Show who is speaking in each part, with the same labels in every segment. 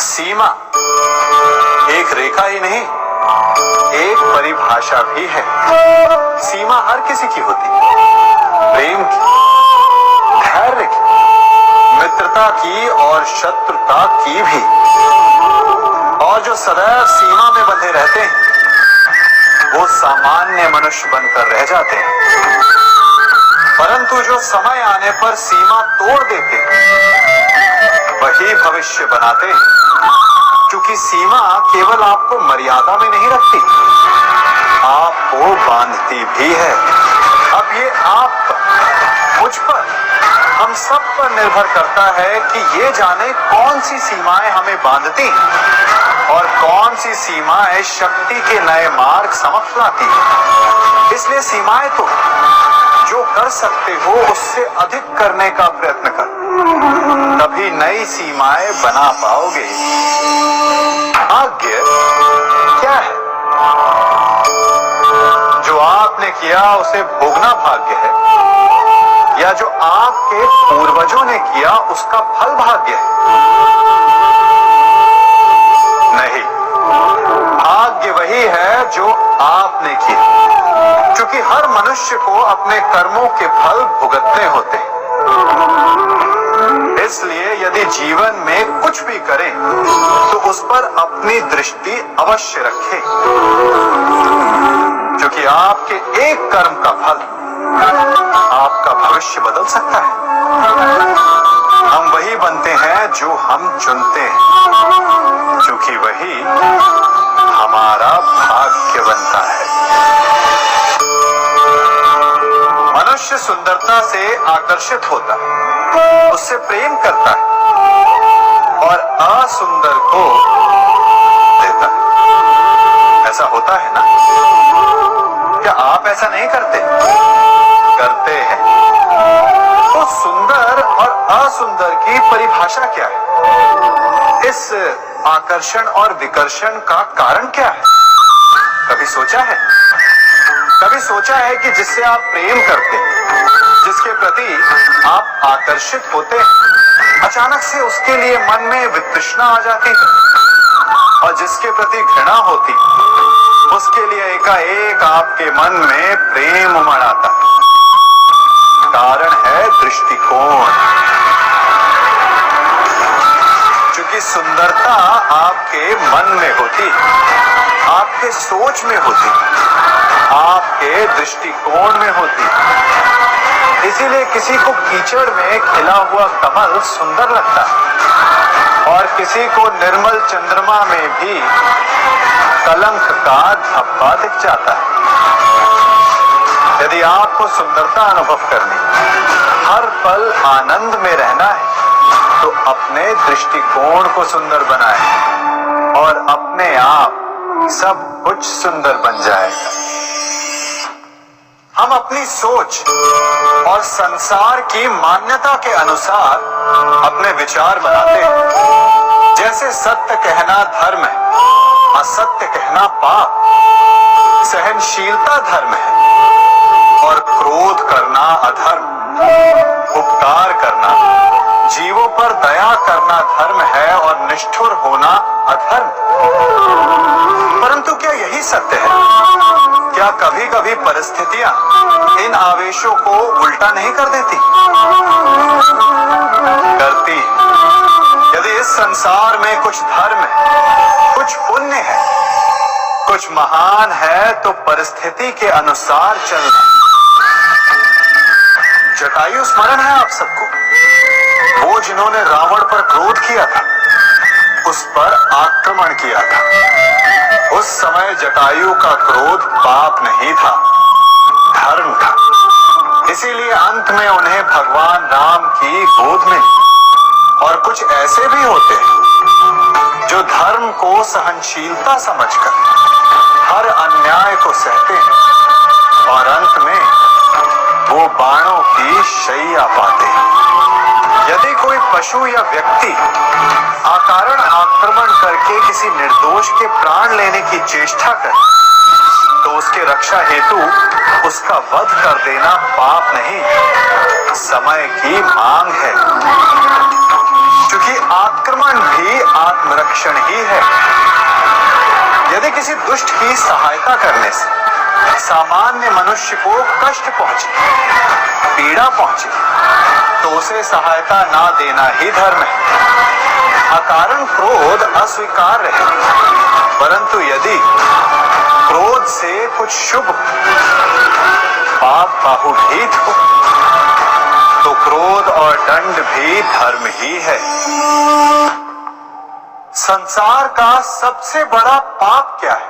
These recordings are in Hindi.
Speaker 1: सीमा एक रेखा ही नहीं, एक परिभाषा भी है। सीमा हर किसी की होती है, प्रेम की, धैर्य की, मित्रता की और शत्रुता की भी। और जो सदैव सीमा में बंधे रहते हैं वो सामान्य मनुष्य बनकर रह जाते हैं, परंतु जो समय आने पर सीमा तोड़ देते वही भविष्य बनाते हैं। क्योंकि सीमा केवल आपको मर्यादा में नहीं रखती, आपको बांधती भी है। अब ये आप पर, मुझ पर, हम सब पर निर्भर करता है कि ये जाने कौन सी सीमाएं हमें बांधती हैं और कौन सी सीमाएं शक्ति के नए मार्ग समक्ष लाती हैं। इसलिए सीमाएं तो जो कर सकते हो उससे अधिक करने का प्रयत्न करो, तभी नई सीमाएं बना पाओगे। भाग्य क्या है? जो आपने किया उसे भोगना भाग्य है, या जो आपके पूर्वजों ने किया उसका फल भाग्य है? नहीं, भाग्य वही है जो आपने किया, क्योंकि हर मनुष्य को अपने कर्मों के फल भुगतने होते हैं। इसलिए यदि जीवन में कुछ भी करें तो उस पर अपनी दृष्टि अवश्य रखें, क्योंकि आपके एक कर्म का फल आपका भविष्य बदल सकता है। हम वही बनते हैं जो हम चुनते हैं, क्योंकि वही हमारा भाग्य बनता है। मनुष्य सुंदरता से आकर्षित होता है, उससे प्रेम करता है और असुंदर को देता है। ऐसा होता है ना? क्या आप ऐसा नहीं करते? करते हैं। तो सुंदर और असुंदर की परिभाषा क्या है? इस आकर्षण और विकर्षण का कारण क्या है? कभी सोचा है? कभी सोचा है कि जिससे आप प्रेम करते हैं, जिसके प्रति आप आकर्षित होते हैं, अचानक से उसके लिए मन में वितृष्णा आ जाती है, और जिसके प्रति घृणा होती उसके लिए एकाएक आपके मन में प्रेम उमड़ आता है। कारण है दृष्टिकोण। क्योंकि सुंदरता आपके मन में होती, आपके सोच में होती, आपके दृष्टिकोण में होती। इसीलिए किसी को कीचड़ में खिला हुआ कमल सुंदर लगता है, और किसी को निर्मल चंद्रमा में भी कलंक का धब्बा दिख जाता है। यदि आपको सुंदरता अनुभव करनी, हर पल आनंद में रहना है, तो अपने दृष्टिकोण को सुंदर बनाएं और अपने आप सब कुछ सुंदर बन जाएगा। हम अपनी सोच और संसार की मान्यता के अनुसार अपने विचार बनाते हैं। जैसे सत्य कहना धर्म है, असत्य कहना पाप, सहनशीलता धर्म है और क्रोध करना अधर्म, उपकार करना, जीवों पर दया करना धर्म है और निष्ठुर होना अधर्म। परंतु क्या यही सत्य है? क्या कभी कभी परिस्थितियां इन आवेशों को उल्टा नहीं कर देती? करती। यदि इस संसार में कुछ धर्म है, कुछ पुण्य है, कुछ महान है, तो परिस्थिति के अनुसार चलना। जटायु स्मरण है आप सबको, वो जिन्होंने रावण पर क्रोध किया था, उस पर आक्रमण किया था। उस समय जटायु का क्रोध पाप नहीं था, धर्म था। इसीलिए अंत में उन्हें भगवान राम की गोद मिली। और कुछ ऐसे भी होते हैं जो धर्म को सहनशीलता समझकर हर अन्याय को सहते हैं और अंत में वो बाणों की शैया पाते हैं। यदि कोई पशु या व्यक्ति अकारण आक्रमण करके किसी निर्दोष के प्राण लेने की चेष्टा करे, तो उसके रक्षा हेतु उसका वध कर देना पाप नहीं, समय की मांग है। क्योंकि आक्रमण भी आत्मरक्षा लक्षण ही है। यदि किसी दुष्ट की सहायता करने से सामान्य मनुष्य को कष्ट पहुंचे, पीड़ा पहुंचे, तो उसे सहायता ना देना ही धर्म है। अकारण क्रोध अस्वीकार्य है, परंतु यदि क्रोध से कुछ शुभ पाप बाहुभीत हो तो क्रोध और दंड भी धर्म ही है। संसार का सबसे बड़ा पाप क्या है?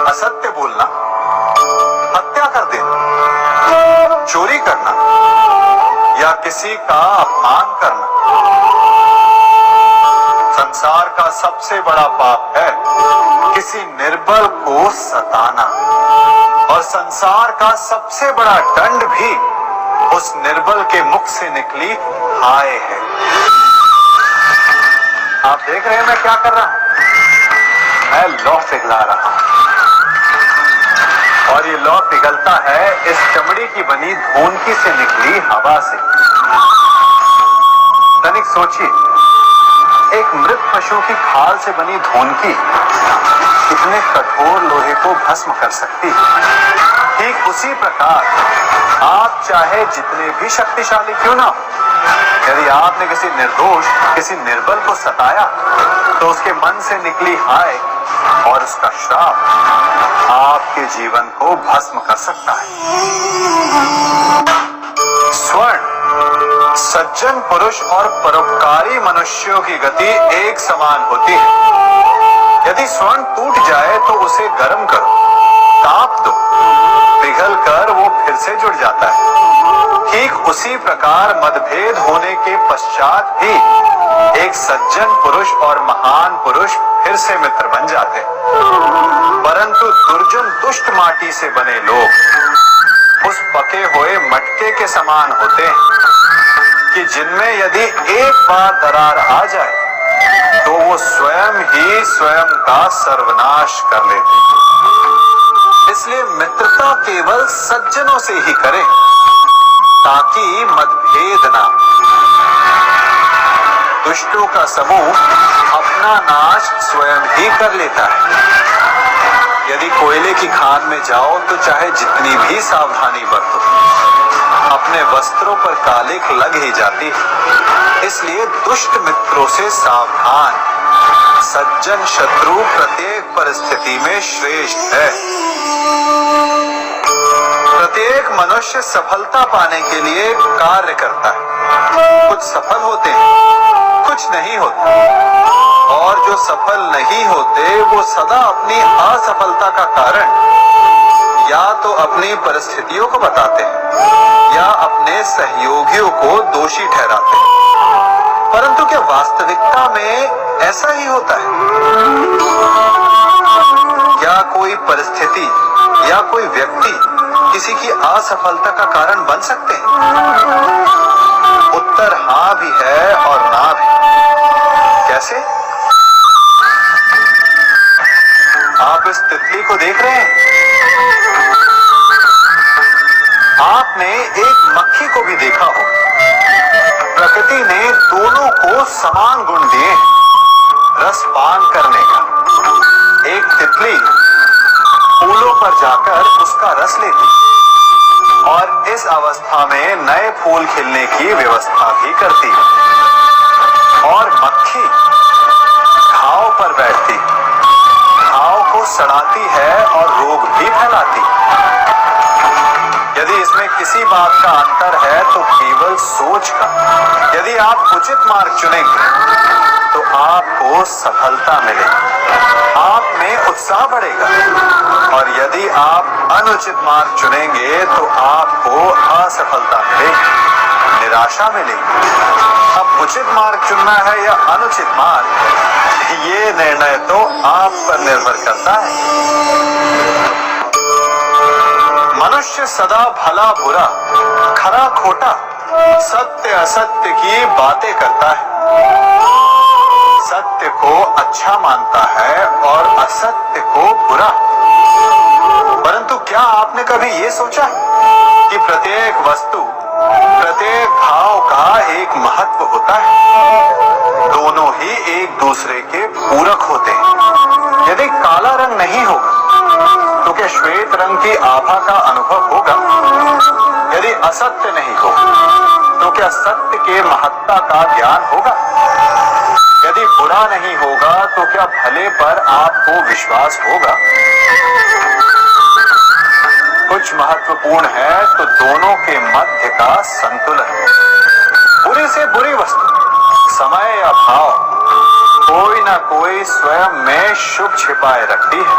Speaker 1: असत्य बोलना, हत्या कर देना, चोरी करना या किसी का अपमान करना। संसार का सबसे बड़ा पाप है किसी निर्बल को सताना, और संसार का सबसे बड़ा दंड भी उस निर्बल के मुख से निकली हाय है। आप देख रहे हैं मैं क्या कर रहा हूं? मैं लौह पिघला रहा हूं, और ये लौह पिघलता है इस चमड़ी की बनी धोनकी से निकली हवा से। तनिक सोचिए, एक मृत पशु की खाल से बनी धोनकी कितने कठोर लोहे को भस्म कर सकती है। ठीक उसी प्रकार आप चाहे जितने भी शक्तिशाली क्यों ना, यदि आपने किसी निर्दोष, किसी निर्बल को सताया तो उसके मन से निकली हाय और उसका श्राप आपके जीवन को भस्म कर सकता है। स्वर्ण, सज्जन पुरुष और परोपकारी मनुष्यों की गति एक समान होती है। यदि स्वर्ण टूट जाए तो उसे गर्म करो, ताप दो, पिघल कर वो फिर से जुड़ जाता है। ठीक उसी प्रकार मतभेद होने के पश्चात भी एक सज्जन पुरुष और महान पुरुष फिर से मित्र बन जाते हैं। परंतु दुर्जन दुष्ट माटी से बने लोग उस पके हुए मटके के समान होते हैं कि जिनमें यदि एक बार दरार आ जाए तो वो स्वयं ही स्वयं का सर्वनाश कर लेते हैं। इसलिए मित्रता केवल सज्जनों से ही करें ताकि मतभेद ना। दुष्टों का समूह अपना नाश स्वयं ही कर लेता है। यदि कोयले की खान में जाओ तो चाहे जितनी भी सावधानी बरतो, अपने वस्त्रों पर कालिख लग ही जाती है। इसलिए दुष्ट मित्रों से सावधान। सज्जन शत्रु प्रत्येक परिस्थिति में श्रेष्ठ है। प्रत्येक मनुष्य सफलता पाने के लिए कार्य करता है। कुछ सफल होते हैं, कुछ नहीं होते, और जो सफल नहीं होते वो सदा अपनी असफलता का कारण या तो अपनी परिस्थितियों को बताते हैं या अपने सहयोगियों को दोषी ठहराते हैं। परंतु क्या वास्तविकता में ऐसा ही होता है? क्या कोई परिस्थिति या कोई व्यक्ति किसी की असफलता का कारण बन सकते हैं? उत्तर हाँ भी है और ना भी। कैसे? आप इस तितली को देख रहे हैं? आपने एक मक्खी को भी देखा हो। प्रकृति ने दोनों को समान गुण दिए रस पान करने का। एक तितली फूलों पर जाकर उसका रस लेती और इस अवस्था में नए फूल खिलने की व्यवस्था भी करती है, और मक्खी घाव पर बैठती, घाव को सड़ाती है और रोग भी फैलाती। यदि इसमें किसी बात का अंतर है तो केवल सोच का। यदि आप उचित मार्ग चुनेंगे तो आपको सफलता मिलेगी, आप में उत्साह बढ़ेगा, और यदि आप अनुचित मार्ग चुनेंगे तो आपको असफलता मिलेगी, निराशा मिलेगी। अब उचित मार्ग चुनना है या अनुचित मार्ग, ये निर्णय तो आप पर निर्भर करता है। मनुष्य सदा भला बुरा, खरा खोटा, सत्य असत्य की बातें करता है। सत्य को अच्छा मानता है और असत्य को बुरा। परंतु क्या आपने कभी ये सोचा कि प्रत्येक वस्तु, प्रत्येक भाव का एक महत्व होता है? दोनों ही एक दूसरे दूसरे के पूरक होते हैं। यदि काला रंग नहीं होगा तो क्या श्वेत रंग की आभा का अनुभव होगा? यदि असत्य नहीं होगा तो क्या सत्य के महत्ता का ज्ञान होगा? यदि बुरा नहीं होगा तो क्या भले पर आपको विश्वास होगा? कुछ महत्वपूर्ण है तो दोनों के मध्य का संतुलन। बुरी से बुरी वस्तु, समय या भाव, कोई ना कोई स्वयं में शुभ छिपाए रखती है।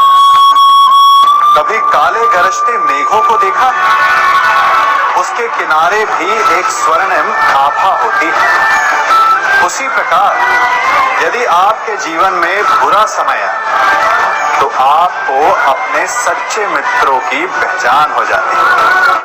Speaker 1: कभी काले गरजते मेघों को देखा है? उसके किनारे भी एक स्वर्णिम आभा होती है। उसी प्रकार यदि आपके जीवन में बुरा समय आए तो आपको अपने सच्चे मित्रों की पहचान हो जाती है।